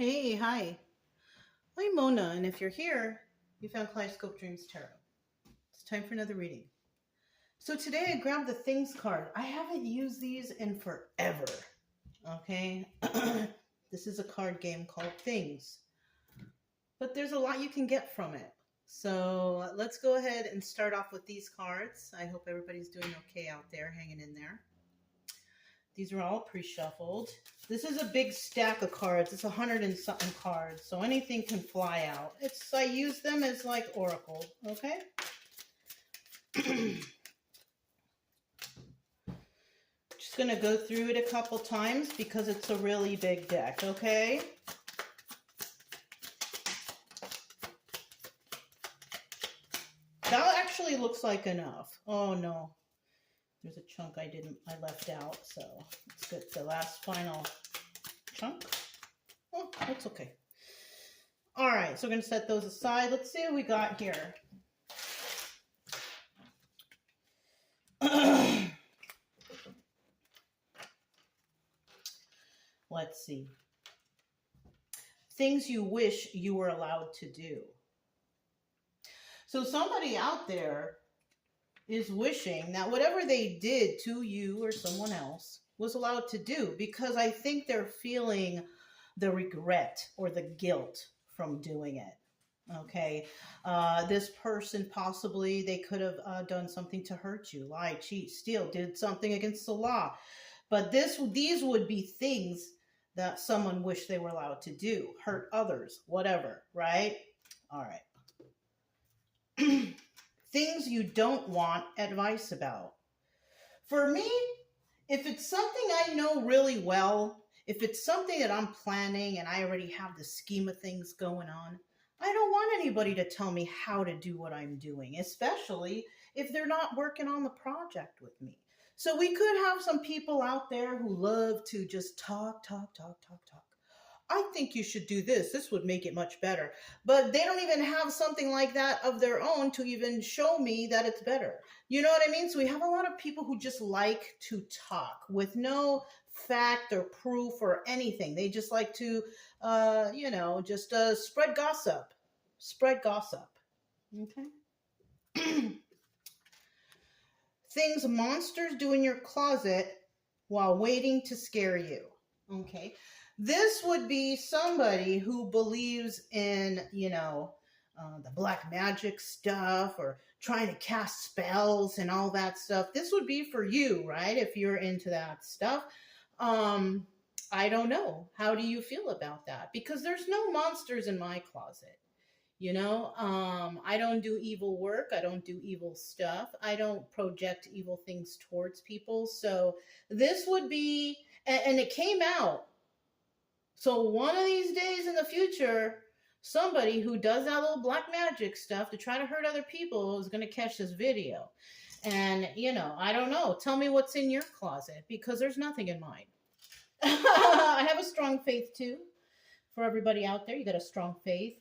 Hey, hi. I'm Mona, and if you're here, you found Kaleidoscope Dreams Tarot. It's time for another reading. So today I grabbed the Things card. I haven't used these in forever. Okay? This is a card game called Things. But there's a lot you can get from it. So let's go ahead and start off with these cards. I hope everybody's doing okay out there, hanging in there. These are all pre-shuffled. This is a big stack of cards. It's 100 and something cards, so anything can fly out. I use them as like oracle, okay? Just gonna go through it a couple times because it's a really big deck, okay? That actually looks like enough. Oh no. There's a chunk I left out, so let's get the last final chunk. Oh, that's okay. All right, so we're going to set those aside. Let's see what we got here. Let's see. Things you wish you were allowed to do. So somebody out there is wishing that whatever they did to you or someone else was allowed to do, because I think they're feeling the regret or the guilt from doing it. Okay. This person, possibly they could have done something to hurt you, lie, cheat, steal, did something against the law. But these would be things that someone wished they were allowed to do, hurt others, whatever, right? All right. Things you don't want advice about. For me, if it's something I know really well, if it's something that I'm planning and I already have the scheme of things going on, I don't want anybody to tell me how to do what I'm doing, especially if they're not working on the project with me. So we could have some people out there who love to just talk. I think you should do this. This would make it much better. But they don't even have something like that of their own to even show me that it's better. You know what I mean? So we have a lot of people who just like to talk with no fact or proof or anything. They just like to, just spread gossip. Spread gossip. Okay? Things monsters do in your closet while waiting to scare you. Okay? This would be somebody who believes in, the black magic stuff or trying to cast spells and all that stuff. This would be for you, right? If you're into that stuff. I don't know. How do you feel about that? Because there's no monsters in my closet. I don't do evil work. I don't do evil stuff. I don't project evil things towards people. So this would be, and it came out. So one of these days in the future, somebody who does that little black magic stuff to try to hurt other people is going to catch this video. And, I don't know. Tell me what's in your closet, because there's nothing in mine. I have a strong faith too. For everybody out there, you got a strong faith.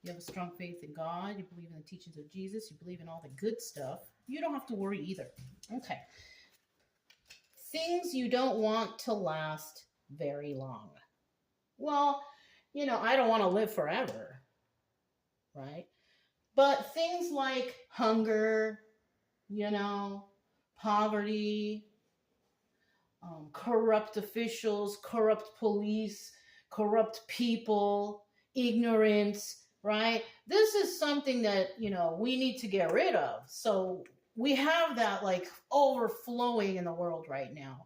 You have a strong faith in God. You believe in the teachings of Jesus. You believe in all the good stuff. You don't have to worry either. Okay. Things you don't want to last very long. Well, I don't want to live forever, right? But things like hunger, poverty, corrupt officials, corrupt police, corrupt people, ignorance, right? This is something that, we need to get rid of. So we have that like overflowing in the world right now.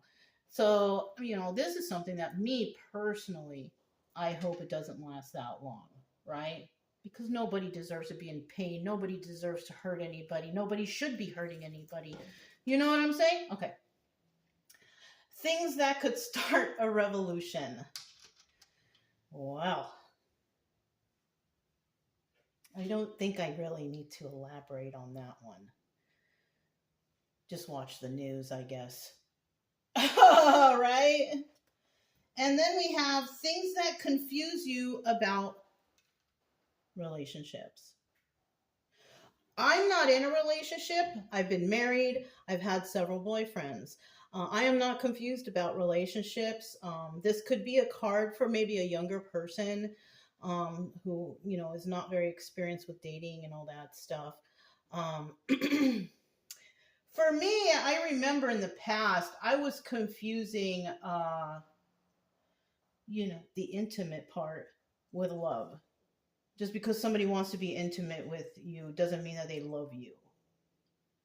So, this is something that me personally, I hope it doesn't last that long, right? Because nobody deserves to be in pain. Nobody deserves to hurt anybody. Nobody should be hurting anybody. You know what I'm saying? Okay. Things that could start a revolution. Well, I don't think I really need to elaborate on that one. Just watch the news, I guess. Right? And then we have things that confuse you about relationships. I'm not in a relationship. I've been married. I've had several boyfriends. I am not confused about relationships. This could be a card for maybe a younger person who, you know, is not very experienced with dating and all that stuff. Um, for me, I remember in the past, I was confusing, you know, the intimate part with love. Just because somebody wants to be intimate with you doesn't mean that they love you,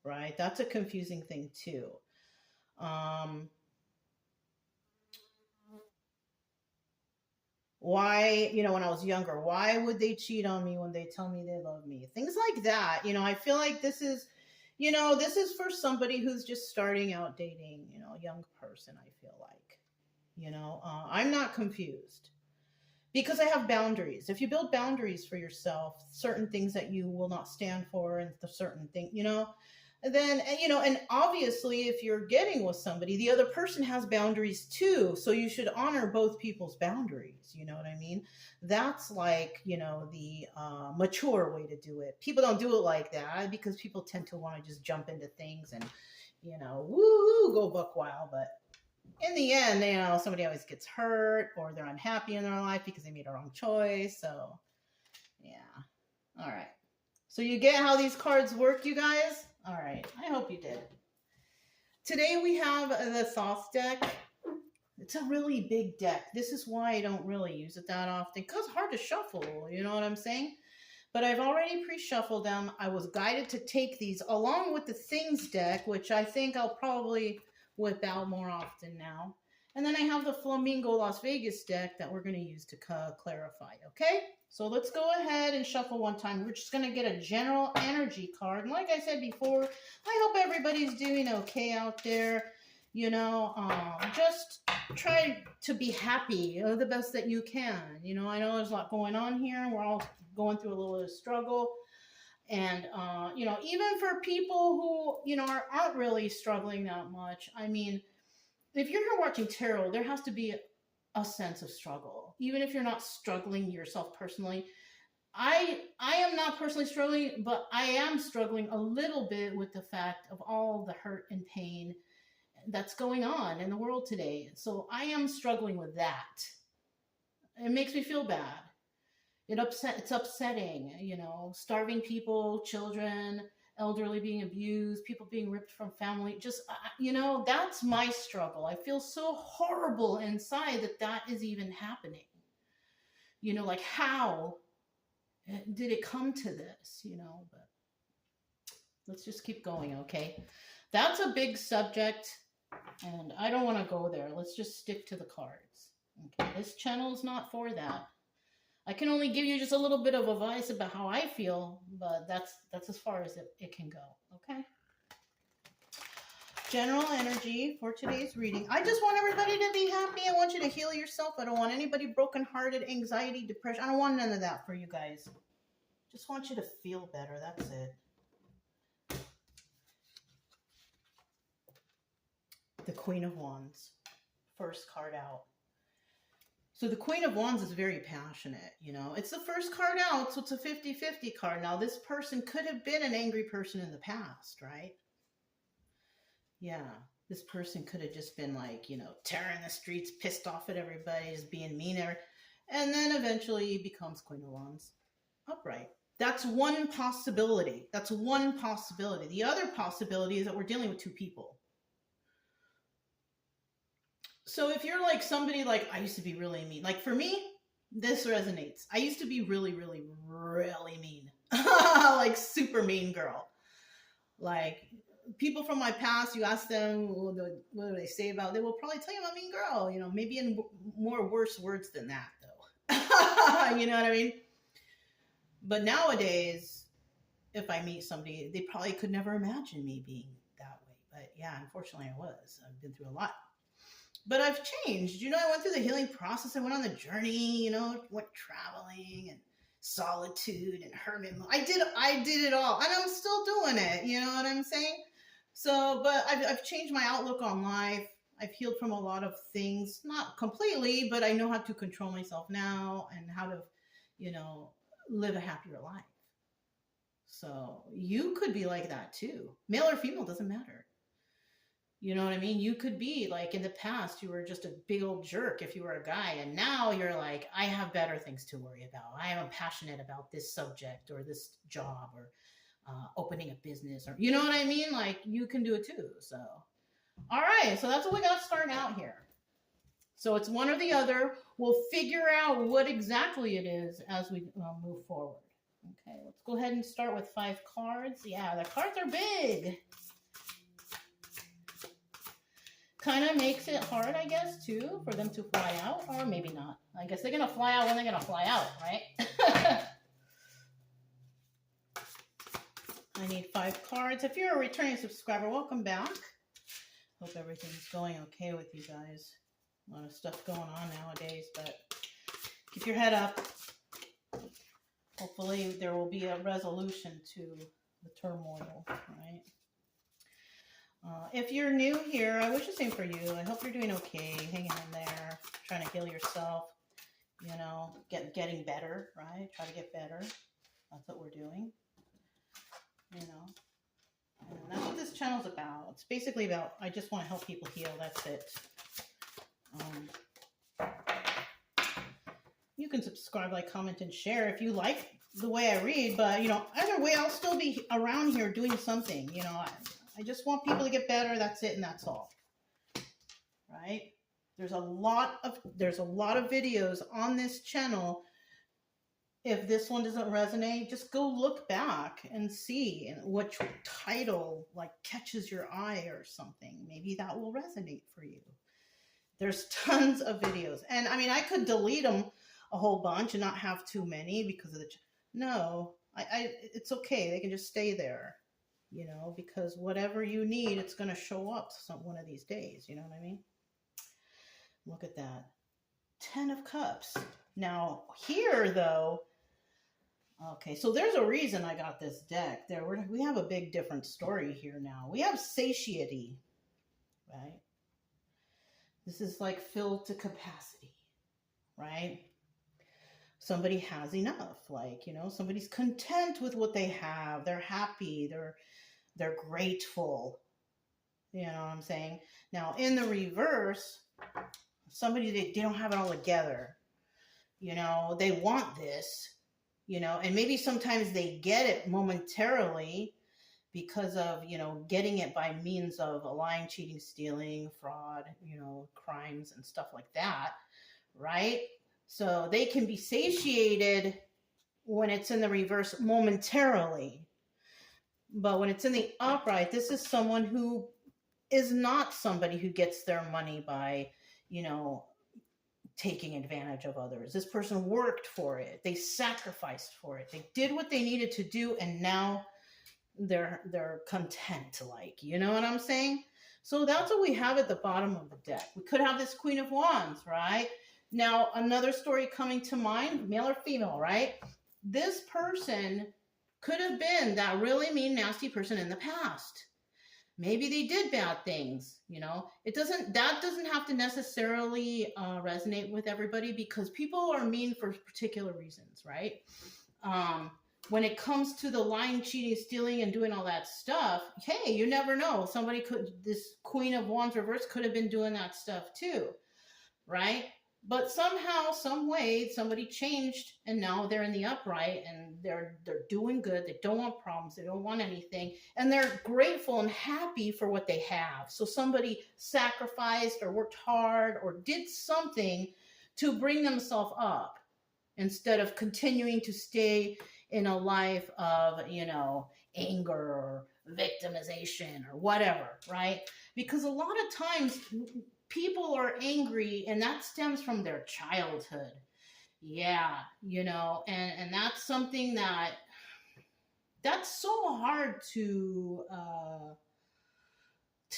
right? That's a confusing thing too. Um, why, you know, when I was younger, why would they cheat on me when they tell me they love me? Things like that. You know, I feel like this is, you know, this is for somebody who's just starting out dating, you know, a young person, I feel like, you know, I'm not confused because I have boundaries. If you build boundaries for yourself, certain things that you will not stand for and the certain thing, you know, and then, and, you know, and obviously if you're getting with somebody, the other person has boundaries too. So you should honor both people's boundaries. You know what I mean? That's like, you know, the mature way to do it. People don't do it like that because people tend to want to just jump into things and, you know, woo, go buck wild. But in the end, you know, somebody always gets hurt or they're unhappy in their life because they made a wrong choice. So, yeah. All right. So you get how these cards work, you guys? All right. I hope you did. Today we have the Thoth deck. It's a really big deck. This is why I don't really use it that often because it's hard to shuffle. You know what I'm saying? But I've already pre-shuffled them. I was guided to take these along with the Things deck, which I think I'll probably whip out more often now. And then I have the Flamingo Las Vegas deck that we're going to use to clarify, okay? So let's go ahead and shuffle one time. We're just going to get a general energy card. And like I said before, I hope everybody's doing okay out there. You know, just try to be happy, the best that you can. You know, I know there's a lot going on here. We're all going through a little bit of struggle. And, you know, even for people who, you know, aren't really struggling that much, I mean, if you're here watching tarot, there has to be a sense of struggle. Even if you're not struggling yourself personally, I am not personally struggling, but I am struggling a little bit with the fact of all the hurt and pain that's going on in the world today. So I am struggling with that. It makes me feel bad. It's upsetting, you know, starving people, children, elderly being abused, people being ripped from family. Just, you know, that's my struggle. I feel so horrible inside that is even happening. You know, like how did it come to this, you know? But let's just keep going, okay? That's a big subject, and I don't want to go there. Let's just stick to the cards. Okay, this channel is not for that. I can only give you just a little bit of advice about how I feel, but that's as far as it can go, okay? General energy for today's reading. I just want everybody to be happy. I want you to heal yourself. I don't want anybody brokenhearted, anxiety, depression. I don't want none of that for you guys. Just want you to feel better. That's it. The Queen of Wands. First card out. So the Queen of Wands is very passionate, you know. It's the first card out, so it's a 50-50 card. Now, this person could have been an angry person in the past, right? Yeah, this person could have just been like, you know, tearing the streets, pissed off at everybody, just being mean. And then eventually becomes Queen of Wands upright. That's one possibility. That's one possibility. The other possibility is that we're dealing with two people. So if you're like somebody like, I used to be really mean. Like for me, this resonates. I used to be really, really, really mean. Like super mean girl. Like people from my past, you ask them, what do they say about it? They will probably tell you I'm a mean girl. You know, maybe in more worse words than that though. You know what I mean? But nowadays, if I meet somebody, they probably could never imagine me being that way. But yeah, unfortunately I was. I've been through a lot. But I've changed. You know, I went through the healing process. I went on the journey, you know, went traveling and solitude and hermit. I did it all. And I'm still doing it. You know what I'm saying? So, but I've changed my outlook on life. I've healed from a lot of things. Not completely, but I know how to control myself now and how to, you know, live a happier life. So you could be like that too. Male or female, doesn't matter. You know what I mean? You could be like in the past, you were just a big old jerk if you were a guy. And now you're like, I have better things to worry about. I am passionate about this subject or this job or opening a business or, you know what I mean? Like you can do it too. So, all right. So that's what we got starting out here. So it's one or the other. We'll figure out what exactly it is as we move forward. Okay, let's go ahead and start with 5 cards. Yeah, the cards are big. Kind of makes it hard, I guess, too, for them to fly out, or maybe not. I guess they're going to fly out when they're going to fly out, right? I need 5 cards. If you're a returning subscriber, welcome back. Hope everything's going okay with you guys. A lot of stuff going on nowadays, but keep your head up. Hopefully there will be a resolution to the turmoil, right? If you're new here, I wish the same for you. I hope you're doing okay, hanging in there, trying to heal yourself, you know, getting better, right? Try to get better. That's what we're doing, you know. And that's what this channel's about. It's basically about, I just want to help people heal. That's it. You can subscribe, like, comment, and share if you like the way I read, but, you know, either way, I'll still be around here doing something, you know. I just want people to get better. That's it, and that's all. Right? There's a lot of videos on this channel. If this one doesn't resonate, just go look back and see which title like catches your eye or something. Maybe that will resonate for you. There's tons of videos, and I mean, I could delete them a whole bunch and not have too many because of the. No, it's okay. They can just stay there. You know, because whatever you need, it's going to show up one of these days. You know what I mean? Look at that. 10 of Cups. Now, here, though, okay, so there's a reason I got this deck. We have a big different story here now. We have satiety, right? This is like filled to capacity, right? Somebody has enough. Like, you know, somebody's content with what they have. They're happy. They're grateful. You know what I'm saying? Now, in the reverse, somebody, they don't have it all together. You know, they want this, you know, and maybe sometimes they get it momentarily because of, you know, getting it by means of lying, cheating, stealing, fraud, you know, crimes and stuff like that, right? So they can be satiated when it's in the reverse momentarily. But when it's in the upright, this is someone who is not somebody who gets their money by, you know, taking advantage of others. This person worked for it. They sacrificed for it. They did what they needed to do, and now they're content, like, you know what I'm saying? So that's what we have at the bottom of the deck. We could have this Queen of Wands, right? Now, another story coming to mind, male or female, right? This person could have been that really mean, nasty person in the past. Maybe they did bad things, you know. That doesn't have to necessarily resonate with everybody, because people are mean for particular reasons, right? When it comes to the lying, cheating, stealing, and doing all that stuff, hey, you never know. This Queen of Wands reverse could have been doing that stuff too, right? But somehow, some way, somebody changed, and now they're in the upright, and they're doing good. They don't want problems. They don't want anything, and they're grateful and happy for what they have. So somebody sacrificed or worked hard or did something to bring themselves up, instead of continuing to stay in a life of, you know, anger or victimization or whatever, right? Because a lot of times people are angry, and that stems from their childhood. Yeah, you know, and that's something that's so hard to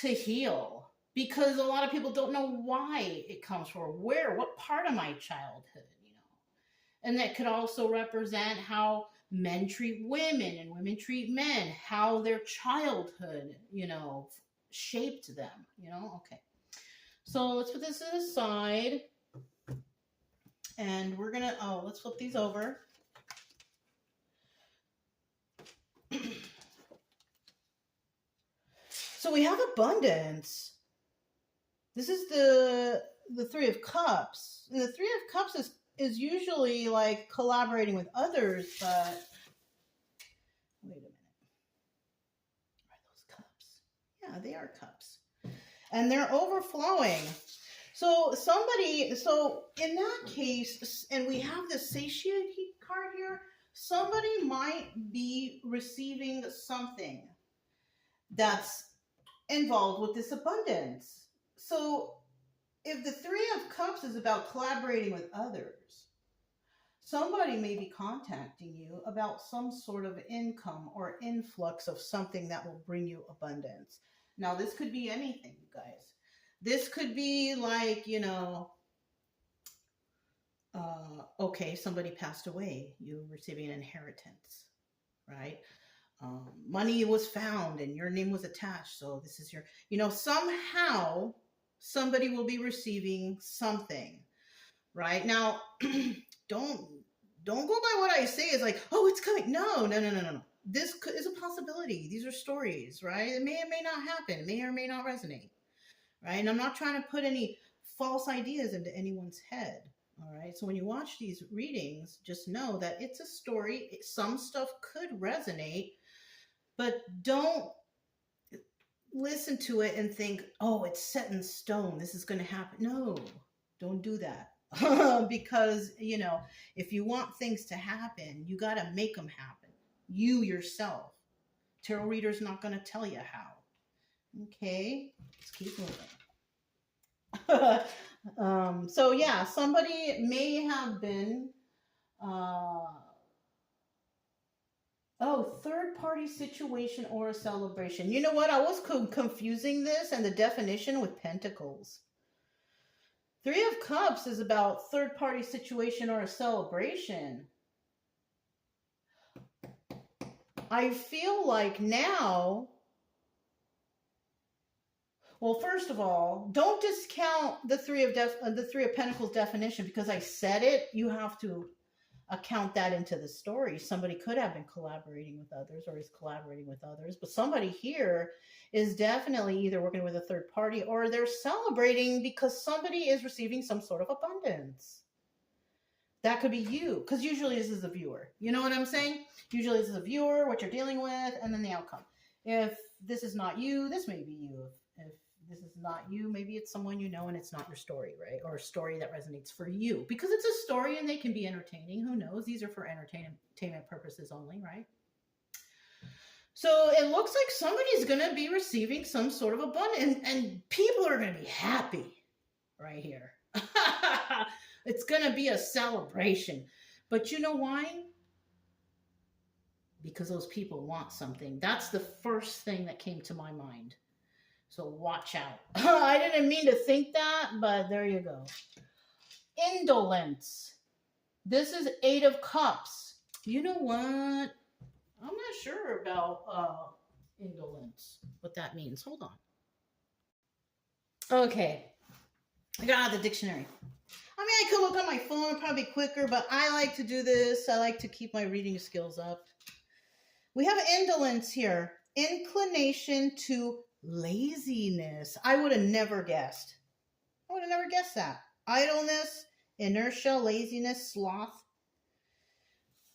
heal, because a lot of people don't know why it comes from, what part of my childhood, you know. And that could also represent how men treat women and women treat men, how their childhood, you know, shaped them, you know. Okay. So let's put this to the side, and we're gonna, let's flip these over. So So we have abundance. This is the Three of Cups. And the Three of Cups is usually like collaborating with others, but wait a minute. Are those cups? Yeah, they are cups. And they're overflowing. So in that case, and we have the satiety card here, somebody might be receiving something that's involved with this abundance. So if the Three of Cups is about collaborating with others, somebody may be contacting you about some sort of income or influx of something that will bring you abundance. Now, this could be anything, you guys. This could be like, okay, somebody passed away. You're receiving an inheritance, right? Money was found and your name was attached. So this is your, somehow somebody will be receiving something, right? Now, don't go by what I say is like, oh, it's coming. No. This is a possibility. These are stories, right? It may or may not happen. It may or may not resonate, right? And I'm not trying to put any false ideas into anyone's head, all right? So when you watch these readings, just know that it's a story. Some stuff could resonate, but don't listen to it and think, oh, it's set in stone. This is going to happen. No, don't do that. Because, if you want things to happen, you got to make them happen. You yourself. Tarot reader's not going to tell you how. Okay, let's keep moving. So yeah, somebody may have been, third party situation or a celebration. You know what? I was confusing this and the definition with pentacles. Three of Cups is about third party situation or a celebration. I feel like now, well, first of all, don't discount the Three of Pentacles definition because I said it. You have to account that into the story. Somebody could have been collaborating with others or is collaborating with others, but somebody here is definitely either working with a third party or they're celebrating because somebody is receiving some sort of abundance. That could be you, because usually this is the viewer. You know what I'm saying? Usually this is a viewer, what you're dealing with, and then the outcome. If this is not you, this may be you. If this is not you, maybe it's someone you know and it's not your story, right? Or a story that resonates for you. Because it's a story and they can be entertaining. Who knows? These are for entertainment purposes only, right? So it looks like somebody's going to be receiving some sort of abundance. And people are going to be happy right here. It's going to be a celebration. But you know why? Because those people want something. That's the first thing that came to my mind. So watch out. I didn't mean to think that, but there you go. Indolence. This is Eight of Cups. You know what? I'm not sure about indolence, what that means. Hold on. Okay. I got out the dictionary. I mean, I could look on my phone, probably quicker, but I like to do this. I like to keep my reading skills up. We have indolence here. Inclination to laziness. I would have never guessed. I would have never guessed that. Idleness, inertia, laziness, sloth.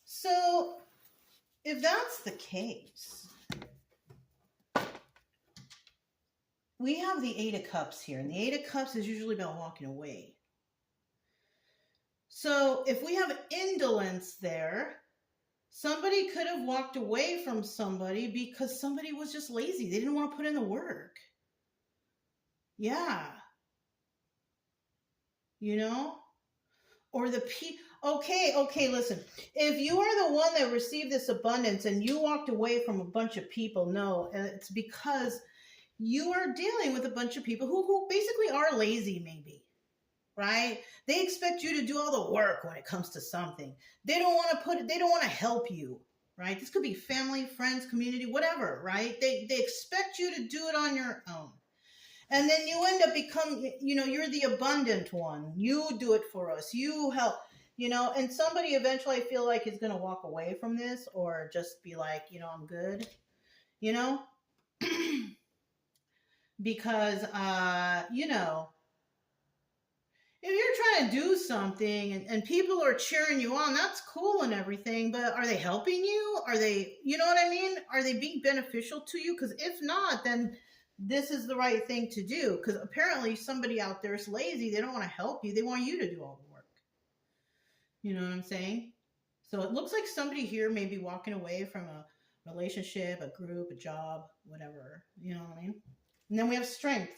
So, if that's the case, we have the Eight of Cups here. And the Eight of Cups is usually about walking away. So, if we have indolence there, somebody could have walked away from somebody because somebody was just lazy. They didn't want to put in the work. Yeah. You know? Or okay, listen. If you are the one that received this abundance and you walked away from a bunch of people, no, it's because you are dealing with a bunch of people who basically are lazy, maybe. Right? They expect you to do all the work when it comes to something. They don't want to help you, right? This could be family, friends, community, whatever, right? They expect you to do it on your own. And then you end up you're the abundant one. You do it for us. You help, and somebody eventually I feel like is going to walk away from this or just be like, I'm good, because, you know, if you're trying to do something and people are cheering you on, that's cool and everything, but are they helping you? Are they, you know what I mean? Are they being beneficial to you? Because if not, then this is the right thing to do. Because apparently somebody out there is lazy. They don't want to help you. They want you to do all the work. You know what I'm saying? So it looks like somebody here may be walking away from a relationship, a group, a job, whatever. You know what I mean? And then we have strength.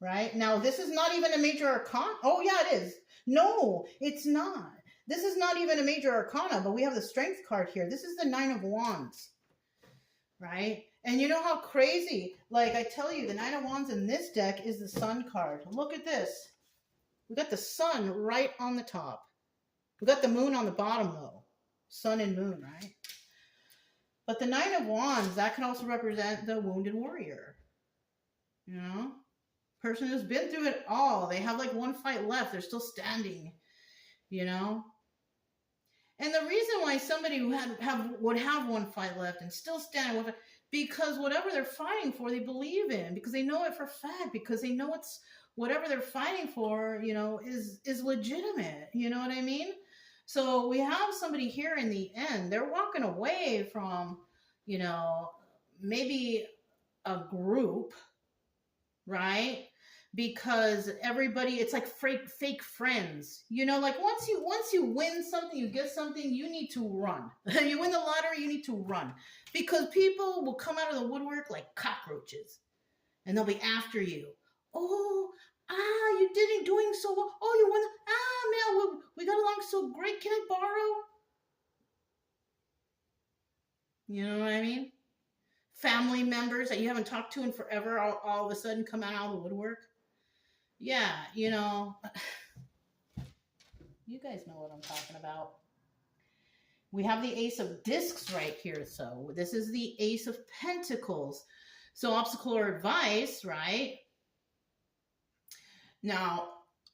Right? Now, this is not even a major arcana. Oh, yeah, it is. No, it's not. This is not even a major arcana, but we have the strength card here. This is the Nine of Wands, right? And you know how crazy, like I tell you, the Nine of Wands in this deck is the Sun card. Look at this. We got the Sun right on the top. We got the Moon on the bottom, though. Sun and Moon, right? But the Nine of Wands, that can also represent the wounded warrior, you know? Person who's been through it all. They have like one fight left. They're still standing, you know? And the reason why somebody who would have one fight left and still stand with it, because whatever they're fighting for, they believe in, because they know it for a fact, because they know it's whatever they're fighting for, you know, is legitimate. You know what I mean? So we have somebody here in the end. They're walking away from, you know, maybe a group, right? Because everybody, it's like fake friends, you know, like once you win something, you get something, you need to run. You win the lottery, you need to run, because people will come out of the woodwork like cockroaches and they'll be after you. Oh, you didn't doing so well. Oh, you won. Man, we got along so great. Can I borrow? You know what I mean? Family members that you haven't talked to in forever all of a sudden come out of the woodwork. Yeah, you know, you guys know what I'm talking about. We have the Ace of Discs right here. So this is the Ace of Pentacles. So obstacle or advice, right? Now,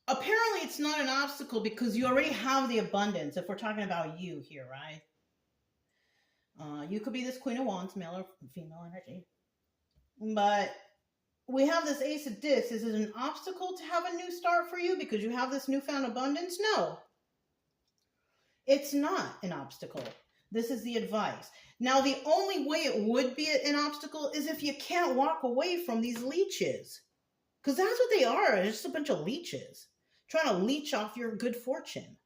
apparently it's not an obstacle because you already have the abundance. If we're talking about you here, right? You could be this Queen of Wands, male or female energy. But we have this Ace of Discs. Is it an obstacle to have a new start for you because you have this newfound abundance? No. It's not an obstacle. This is the advice. Now, the only way it would be an obstacle is if you can't walk away from these leeches. Because that's what they are. It's just a bunch of leeches trying to leech off your good fortune.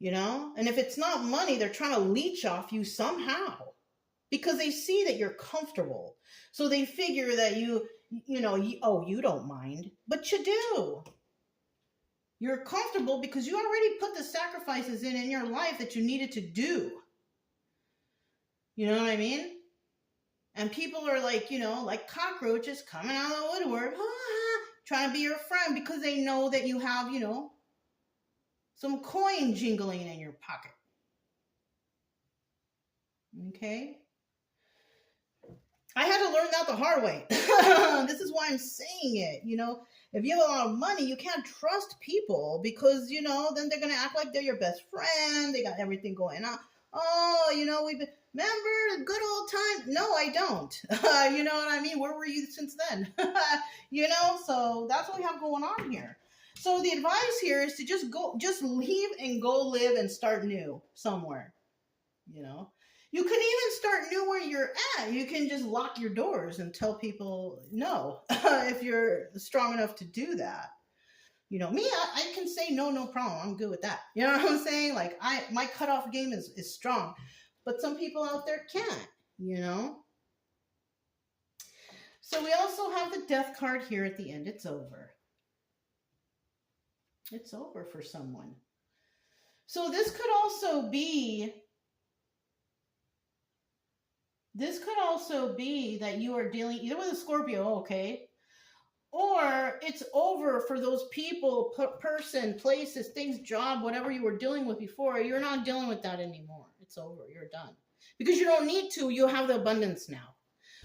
You know? And if it's not money, they're trying to leech off you somehow. Because they see that you're comfortable. So they figure that you don't mind. But you do. You're comfortable because you already put the sacrifices in your life that you needed to do. You know what I mean? And people are like, you know, like cockroaches coming out of the woodwork, trying to be your friend because they know that you have, you know, some coin jingling in your pocket. Okay? I had to learn that the hard way. This is why I'm saying it. You know, if you have a lot of money, you can't trust people because, you know, then they're going to act like they're your best friend. They got everything going on. Oh, you know, remember the good old time? No, I don't. You know what I mean? Where were you since then? You know, so that's what we have going on here. So the advice here is to just leave and go live and start new somewhere, you know. You can even start new where you're at. You can just lock your doors and tell people no if you're strong enough to do that. You know, me, I can say no problem. I'm good with that. You know what I'm saying? Like my cutoff game is strong, but some people out there can't, you know? So we also have the Death card here at the end. It's over. It's over for someone. So this could also be that you are dealing either with a Scorpio, okay? Or it's over for those people, person, places, things, job, whatever you were dealing with before. You're not dealing with that anymore. It's over. You're done. Because you don't need to. You have the abundance now.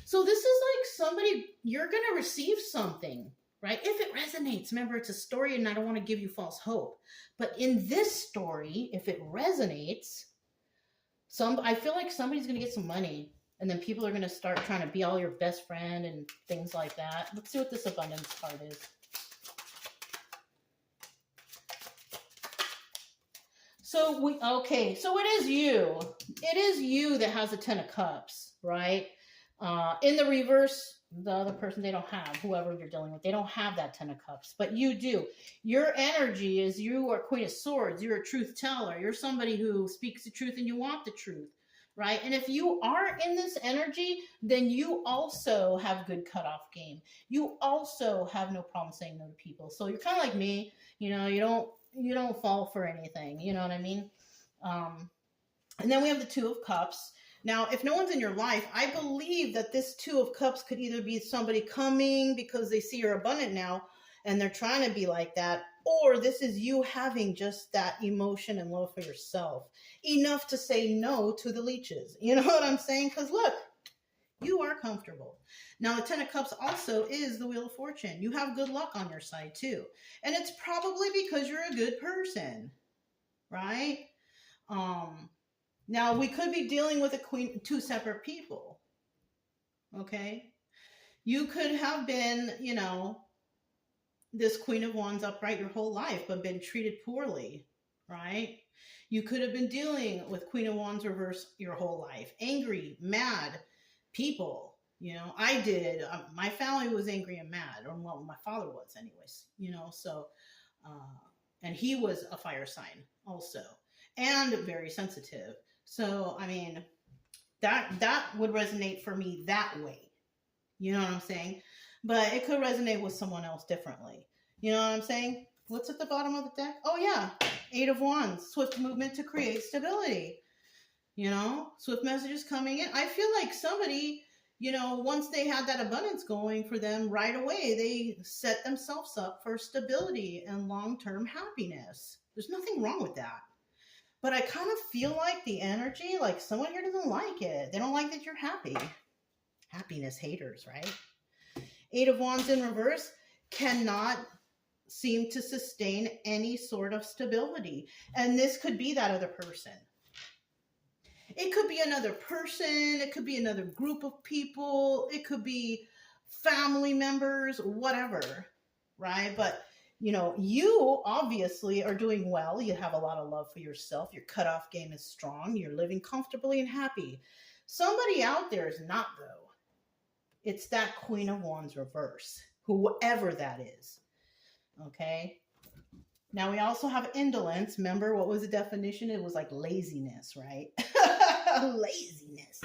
So this is like somebody, you're going to receive something, right? If it resonates. Remember, it's a story and I don't want to give you false hope. But in this story, if it resonates, I feel like somebody's going to get some money. And then people are going to start trying to be all your best friend and things like that. Let's see what this abundance card is. So so it is you. It is you that has the 10 of Cups, right? In the reverse, the other person, they don't have, whoever you're dealing with, they don't have that 10 of Cups, but you do. Your energy is, you are Queen of Swords. You're a truth teller. You're somebody who speaks the truth and you want the truth, right? And if you are in this energy, then you also have good cutoff game. You also have no problem saying no to people. So you're kind of like me, you know, you don't fall for anything, you know what I mean? And then we have the 2 of Cups. Now, if no one's in your life, I believe that this 2 of Cups could either be somebody coming because they see you're abundant now and they're trying to be like that, or this is you having just that emotion and love for yourself enough to say no to the leeches. You know what I'm saying? Because look, you are comfortable. Now, the 10 of Cups also is the Wheel of Fortune. You have good luck on your side too. And it's probably because you're a good person, right? Now, we could be dealing with a 2 separate people, okay? You could have been, you know, this Queen of Wands upright your whole life, but been treated poorly, right? You could have been dealing with Queen of Wands reverse your whole life. Angry, mad people, you know. I did. My family was angry and mad, or well, my father was anyways, you know, so, and he was a fire sign also, and very sensitive. So, I mean, that would resonate for me that way. You know what I'm saying? But it could resonate with someone else differently. You know what I'm saying? What's at the bottom of the deck? Oh, yeah. 8 of Wands. Swift movement to create stability. You know? Swift messages coming in. I feel like somebody, you know, once they had that abundance going for them right away, they set themselves up for stability and long-term happiness. There's nothing wrong with that. But I kind of feel like the energy, like someone here doesn't like it. They don't like that you're happy. Happiness haters, right? 8 of Wands in reverse cannot seem to sustain any sort of stability. And this could be that other person. It could be another person. It could be another group of people. It could be family members, whatever, right? But you know, you obviously are doing well. You have a lot of love for yourself. Your cutoff game is strong. You're living comfortably and happy. Somebody out there is not, though. It's that Queen of Wands reverse, whoever that is. Okay? Now, we also have indolence. Remember, what was the definition? It was like laziness, right? Laziness.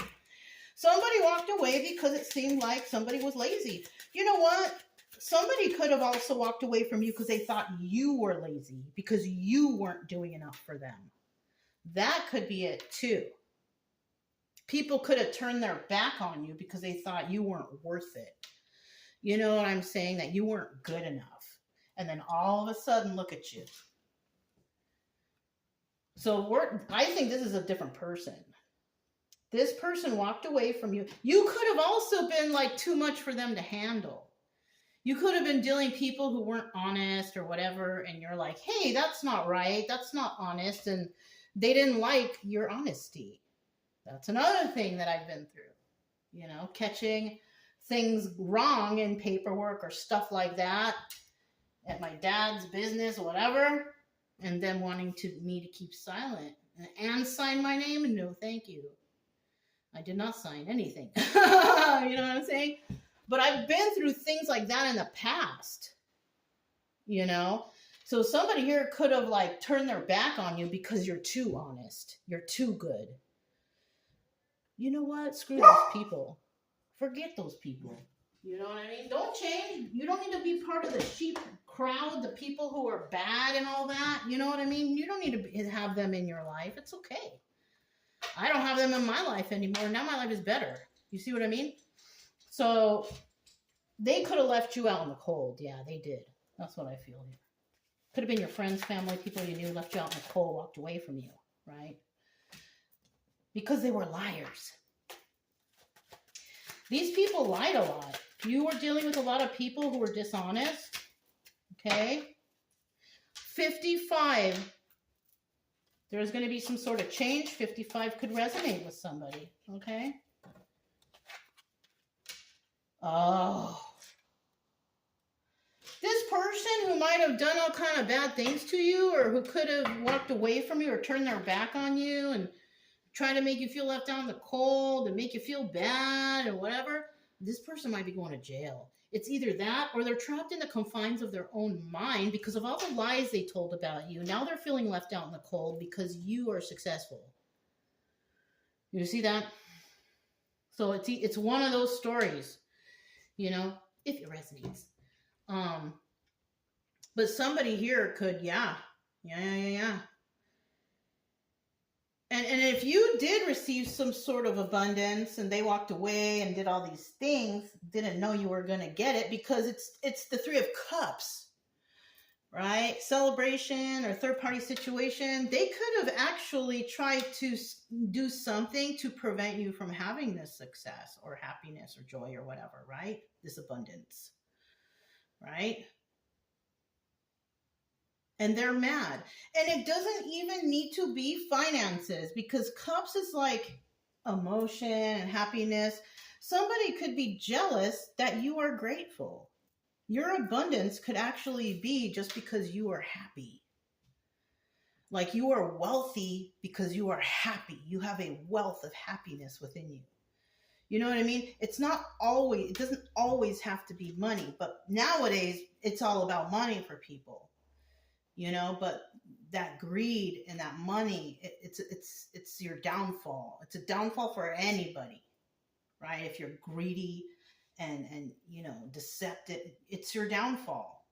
Somebody walked away because it seemed like somebody was lazy. You know what? Somebody could have also walked away from you because they thought you were lazy, because you weren't doing enough for them. That could be it too. People could have turned their back on you because they thought you weren't worth it. You know what I'm saying? That you weren't good enough. And then all of a sudden, look at you. So I think this is a different person. This person walked away from you. You could have also been like too much for them to handle. You could have been dealing with people who weren't honest or whatever, and you're like, hey, that's not right. That's not honest. And they didn't like your honesty. That's another thing that I've been through. You know, catching things wrong in paperwork or stuff like that at my dad's business or whatever, and then wanting me to keep silent and sign my name, and no thank you. I did not sign anything. You know what I'm saying? But I've been through things like that in the past, you know? So somebody here could have like turned their back on you because you're too honest. You're too good. You know what? Screw those people. Forget those people. You know what I mean? Don't change. You don't need to be part of the sheep crowd, the people who are bad and all that. You know what I mean? You don't need to have them in your life. It's okay. I don't have them in my life anymore. Now my life is better. You see what I mean? So they could have left you out in the cold. Yeah, they did. That's what I feel here. Could have been your friends, family, people you knew left you out in the cold, walked away from you, right? Because they were liars. These people lied a lot. You were dealing with a lot of people who were dishonest. Okay? 55. There's going to be some sort of change. 55 could resonate with somebody. Okay? Oh. This person who might have done all kind of bad things to you, or who could have walked away from you or turned their back on you and try to make you feel left out in the cold and make you feel bad or whatever, this person might be going to jail. It's either that or they're trapped in the confines of their own mind because of all the lies they told about you. Now they're feeling left out in the cold because you are successful. You see that? So it's one of those stories, you know, if it resonates. But somebody here could, yeah. And if you did receive some sort of abundance and they walked away and did all these things, didn't know you were going to get it, because it's the Three of Cups, right? Celebration or third-party situation. They could have actually tried to do something to prevent you from having this success or happiness or joy or whatever, right? This abundance, right? And they're mad. And it doesn't even need to be finances, because cups is like emotion and happiness. Somebody could be jealous that you are grateful. Your abundance could actually be just because you are happy. Like you are wealthy because you are happy. You have a wealth of happiness within you. You know what I mean? It doesn't always have to be money, but nowadays it's all about money for people. You know, but that greed and that money, it's your downfall. It's a downfall for anybody, right? If you're greedy and you know, deceptive, it's your downfall.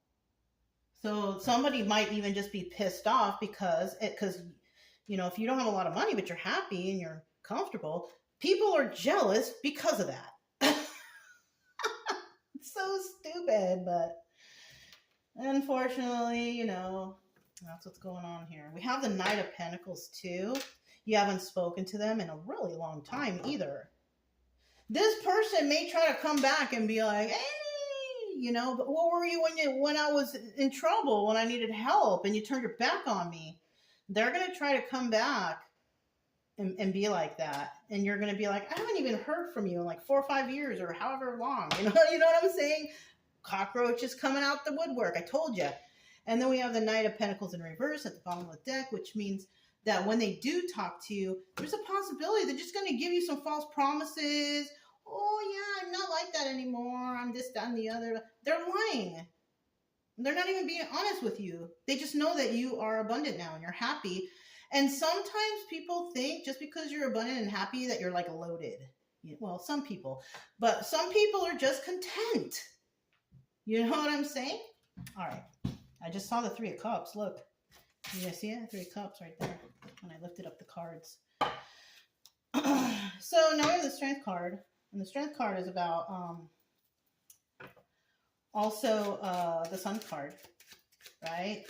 So somebody might even just be pissed off because you know, if you don't have a lot of money but you're happy and you're comfortable, people are jealous because of that. It's so stupid, but unfortunately, you know, that's what's going on here. We have the Knight of Pentacles too. You haven't spoken to them in a really long time either. This person may try to come back and be like, hey, you know, but what were you when I was in trouble, when I needed help and you turned your back on me? They're going to try to come back and be like that. And you're going to be like, I haven't even heard from you in like 4 or 5 years or however long. You know what I'm saying? Cockroaches coming out the woodwork. I told you. And then we have the Knight of Pentacles in reverse at the bottom of the deck, which means that when they do talk to you, there's a possibility they're just going to give you some false promises. Oh, yeah, I'm not like that anymore. I'm this, that, and the other. They're lying. They're not even being honest with you. They just know that you are abundant now and you're happy. And sometimes people think just because you're abundant and happy that you're like loaded. Well, some people. But some people are just content. You know what I'm saying? All right. I just saw the Three of Cups. Look. You guys see it? Three of Cups right there. When I lifted up the cards. So now we have the Strength card. And the Strength card is about also the Sun card. Right?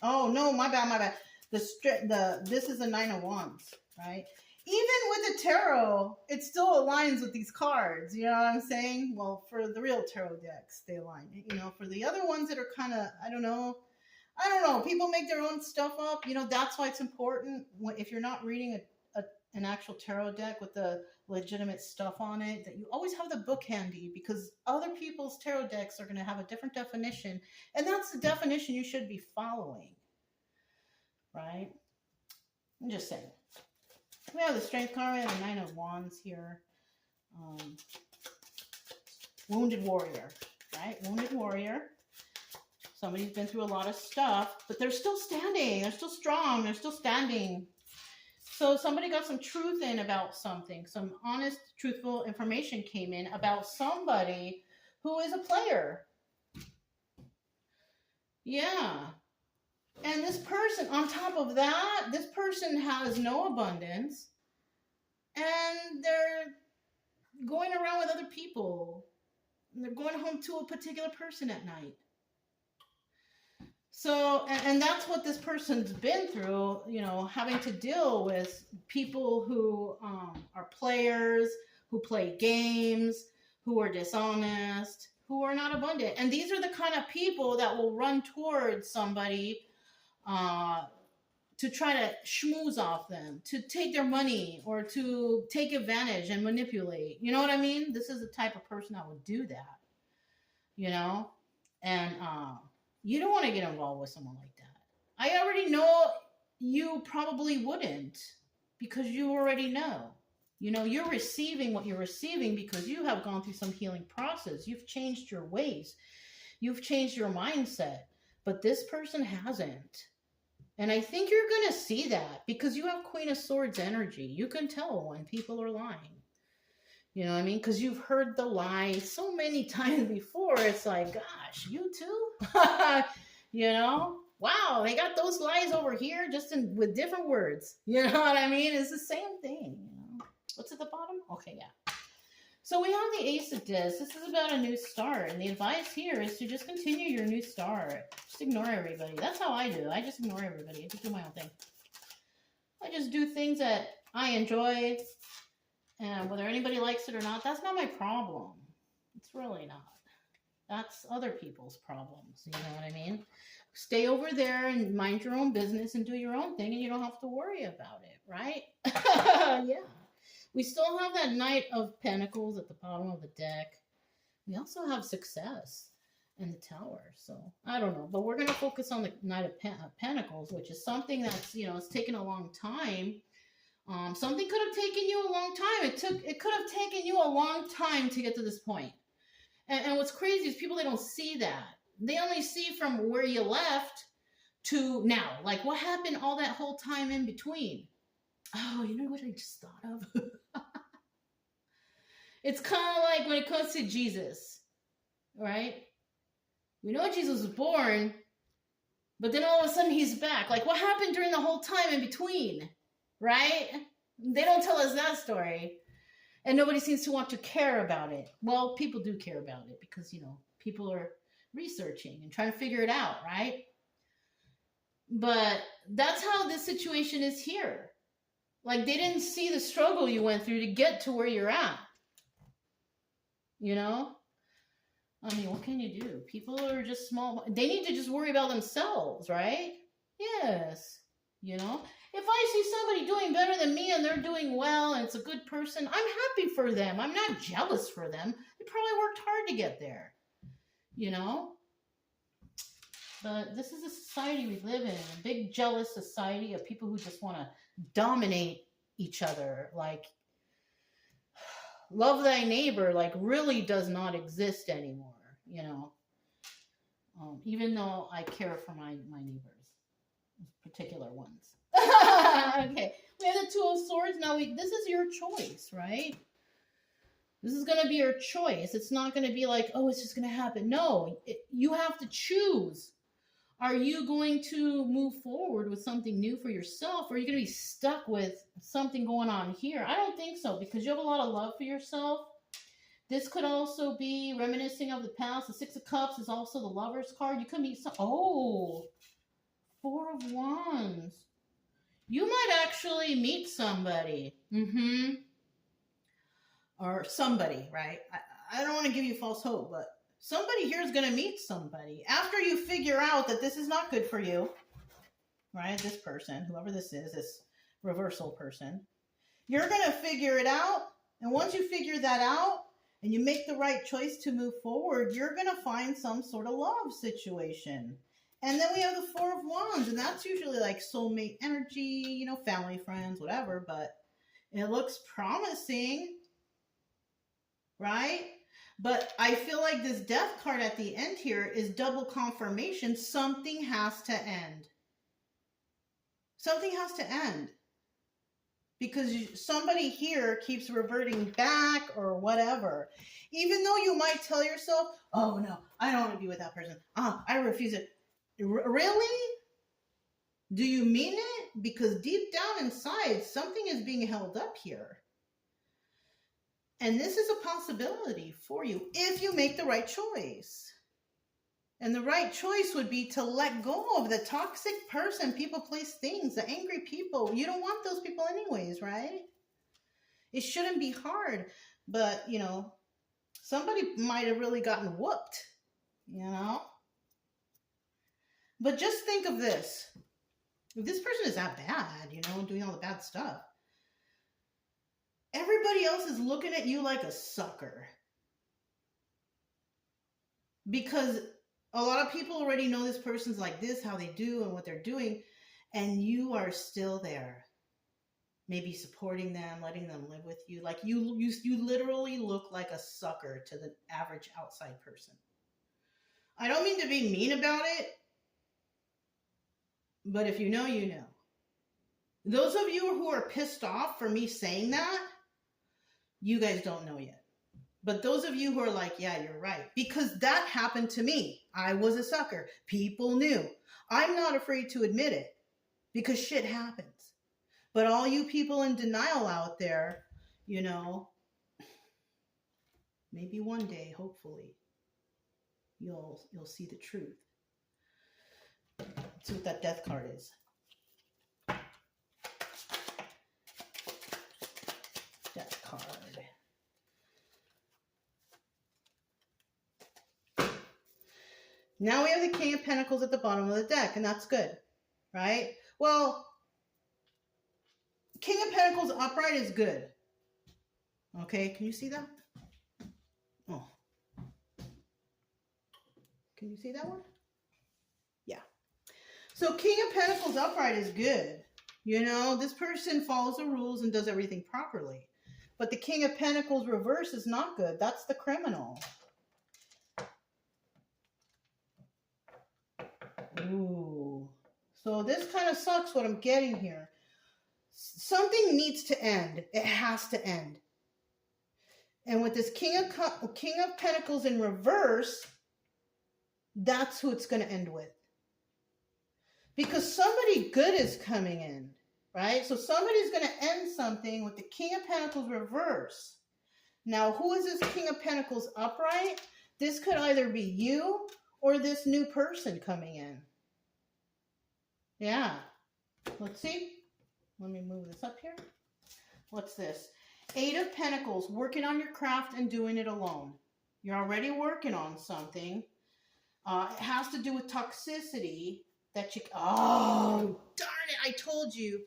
Oh, no. My bad. This is the Nine of Wands. Right? Even with the tarot, it still aligns with these cards. You know what I'm saying? Well, for the real tarot decks, they align. You know, for the other ones that are kind of, I don't know. People make their own stuff up. You know, that's why it's important if you're not reading an actual tarot deck with the legitimate stuff on it, that you always have the book handy, because other people's tarot decks are going to have a different definition. And that's the definition you should be following. Right? I'm just saying. We have the Strength card and the Nine of Wands here. Wounded Warrior, right? Wounded Warrior. Somebody's been through a lot of stuff, but they're still standing. They're still strong. They're still standing. So somebody got some truth in about something. Some honest, truthful information came in about somebody who is a player. Yeah. And this person, on top of that, this person has no abundance, and they're going around with other people, and they're going home to a particular person at night. So, and that's what this person's been through, you know, having to deal with people who are players, who play games, who are dishonest, who are not abundant. And these are the kind of people that will run towards somebody to try to schmooze off them, to take their money, or to take advantage and manipulate. You know what I mean? This is the type of person that would do that, you know? And you don't want to get involved with someone like that. I already know you probably wouldn't, because you already know. You know, you're receiving what you're receiving because you have gone through some healing process. You've changed your ways. You've changed your mindset. But this person hasn't. And I think you're going to see that because you have Queen of Swords energy. You can tell when people are lying. You know what I mean? Because you've heard the lie so many times before. It's like, gosh, you too? You know? Wow, they got those lies over here just with different words. You know what I mean? It's the same thing. You know? What's at the bottom? Okay, yeah. So we have the Ace of Discs. This is about a new start. And the advice here is to just continue your new start. Just ignore everybody. That's how I do. I just ignore everybody. I just do my own thing. I just do things that I enjoy. And whether anybody likes it or not, that's not my problem. It's really not. That's other people's problems. You know what I mean? Stay over there and mind your own business and do your own thing, and you don't have to worry about it, right? Yeah. We still have that Knight of Pentacles at the bottom of the deck. We also have Success and the Tower. So, I don't know. But we're going to focus on the Knight of Pentacles, which is something that's, you know, it's taken a long time. Something could have taken you a long time. It could have taken you a long time to get to this point. And what's crazy is people, they don't see that. They only see from where you left to now. Like, what happened all that whole time in between? Oh, you know what I just thought of? It's kind of like when it comes to Jesus, right? We know Jesus was born, but then all of a sudden he's back. Like, what happened during the whole time in between, right? They don't tell us that story. And nobody seems to want to care about it. Well, people do care about it because, you know, people are researching and trying to figure it out, right? But that's how this situation is here. Like, they didn't see the struggle you went through to get to where you're at. You know? I mean, what can you do? People are just small. They need to just worry about themselves, right? Yes. You know? If I see somebody doing better than me and they're doing well and it's a good person, I'm happy for them. I'm not jealous for them. They probably worked hard to get there. You know? But this is a society we live in. A big jealous society of people who just want to dominate each other. Like, love thy neighbor, like, really does not exist anymore. You know? Even though I care for my neighbors. Particular ones. Okay, we have the Two of Swords. Now, this is your choice, right? This is going to be your choice. It's not going to be like, oh, it's just going to happen. No, you have to choose. Are you going to move forward with something new for yourself, or are you going to be stuck with something going on here? I don't think so, because you have a lot of love for yourself. This could also be reminiscing of the past. The Six of Cups is also the Lover's card. You could meet some... Oh, Four of Wands. You might actually meet somebody. Or somebody, right? I don't want to give you false hope, but somebody here is going to meet somebody. After you figure out that this is not good for you, right? This person, whoever this is, this reversal person, you're going to figure it out. And once you figure that out and you make the right choice to move forward, you're going to find some sort of love situation. And then we have the Four of Wands, and that's usually like soulmate energy, you know, family, friends, whatever, but it looks promising, right? But I feel like this Death card at the end here is double confirmation. Something has to end. Something has to end. Because somebody here keeps reverting back or whatever. Even though you might tell yourself, oh no, I don't want to be with that person. I refuse it. Really? Do you mean it? Because deep down inside, something is being held up here. And this is a possibility for you if you make the right choice. And the right choice would be to let go of the toxic person, people, place, things, the angry people. You don't want those people anyways, right? It shouldn't be hard. But, you know, somebody might have really gotten whooped, you know? But just think of this. if this person is that bad, you know, doing all the bad stuff, everybody else is looking at you like a sucker. Because a lot of people already know this person's like this, how they do and what they're doing, and you are still there. Maybe supporting them, letting them live with you. Like you literally look like a sucker to the average outside person. I don't mean to be mean about it, but if you know, you know. Those of you who are pissed off for me saying that, you guys don't know yet. But those of you who are like, yeah, you're right. Because that happened to me. I was a sucker. People knew. I'm not afraid to admit it because shit happens. But all you people in denial out there, you know, maybe one day, hopefully, you'll see the truth. Let's see what that death card is. Death card. Now we have the King of Pentacles at the bottom of the deck, and that's good, right? Well, King of Pentacles upright is good. Okay, can you see that? Oh. Can you see that one? Yeah. So King of Pentacles upright is good. You know, this person follows the rules and does everything properly. But the King of Pentacles reverse is not good. That's the criminal. Ooh. So this kind of sucks what I'm getting here. Something needs to end. It has to end. And with this King of Pentacles in reverse, that's who it's going to end with. Because somebody good is coming in, right? So somebody's going to end something with the King of Pentacles reverse. Now, who is this King of Pentacles upright? This could either be you or this new person coming in. Yeah. Let's see. Let me move this up here. What's this? 8 of Pentacles, working on your craft and doing it alone. You're already working on something. It has to do with toxicity that you... Oh, darn it. I told you.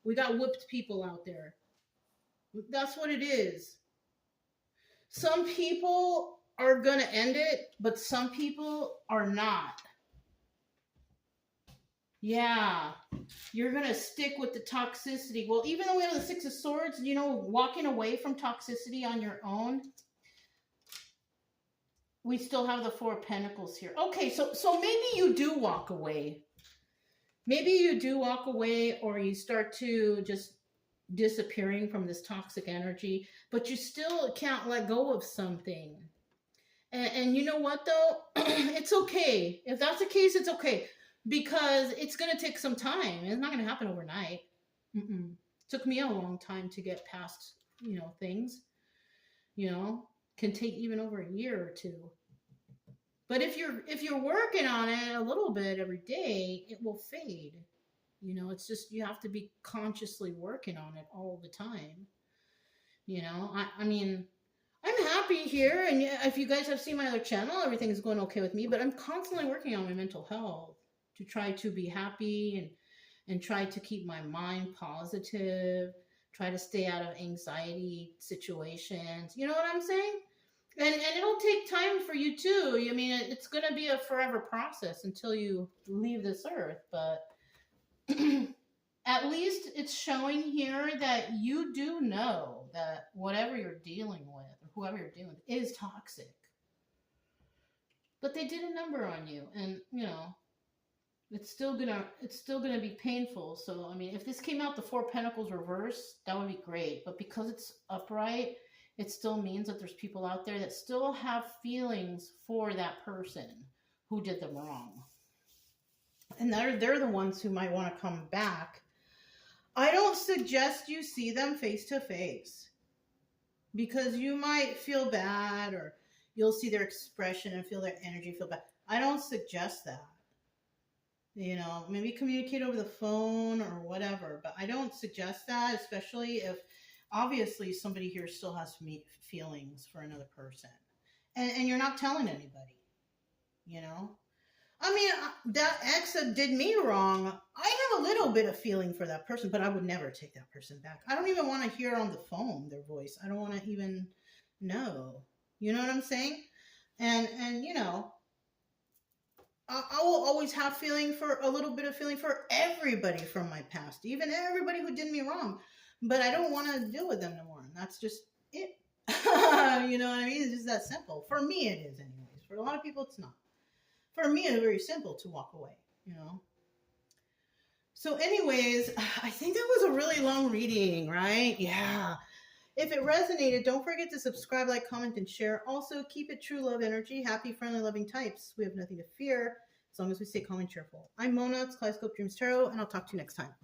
We got whipped people out there. That's what it is. Some people are going to end it, but some people are not. Yeah, you're going to stick with the toxicity. Well, even though we have the 6 of Swords, you know, walking away from toxicity on your own, we still have the 4 of Pentacles here. Okay, so maybe you do walk away. Maybe you do walk away, or you start to just disappearing from this toxic energy, but you still can't let go of something. And you know what, though? It's okay. If that's the case, it's okay. Because it's going to take some time. It's not going to happen overnight. Took me a long time to get past, you know, things. You know, can take even over a year or 2. But if you're working on it a little bit every day, it will fade. You know, it's just you have to be consciously working on it all the time. You know, I mean, I'm happy here, and if you guys have seen my other channel, everything's going okay with me. But I'm constantly working on my mental health to try to be happy and try to keep my mind positive, try to stay out of anxiety situations. You know what I'm saying? And it'll take time for you too. I mean, it's going to be a forever process until you leave this earth. But at least it's showing here that you do know that whatever you're dealing with, or whoever you're dealing with, is toxic. But they did a number on you, and you know, it's still gonna be painful. So I mean, if this came out the 4 Pentacles reverse, that would be great. But because it's upright, it still means that there's people out there that still have feelings for that person who did them wrong. And they're the ones who might want to come back. I don't suggest you see them face to face, because you might feel bad, or you'll see their expression and feel their energy, feel bad. I don't suggest that. You know, maybe communicate over the phone or whatever, but I don't suggest that, especially if obviously somebody here still has feelings for another person, and you're not telling anybody, you know. I mean, that ex that did me wrong, I have a little bit of feeling for that person, but I would never take that person back. I don't even want to hear on the phone their voice. I don't want to even know. You know what I'm saying? And you know, I will always have feeling for a little bit of feeling for everybody from my past, even everybody who did me wrong. But I don't want to deal with them no more. And that's just it. You know what I mean? It's just that simple. For me, it is, anyways. For a lot of people, it's not. For me, it's very simple to walk away, you know? So, anyways, I think that was a really long reading, right? Yeah. If it resonated, don't forget to subscribe, like, comment, and share. Also, keep it true love energy, happy, friendly, loving types. We have nothing to fear as long as we stay calm and cheerful. I'm Mona, it's Kaleidoscope Dreams Tarot, and I'll talk to you next time.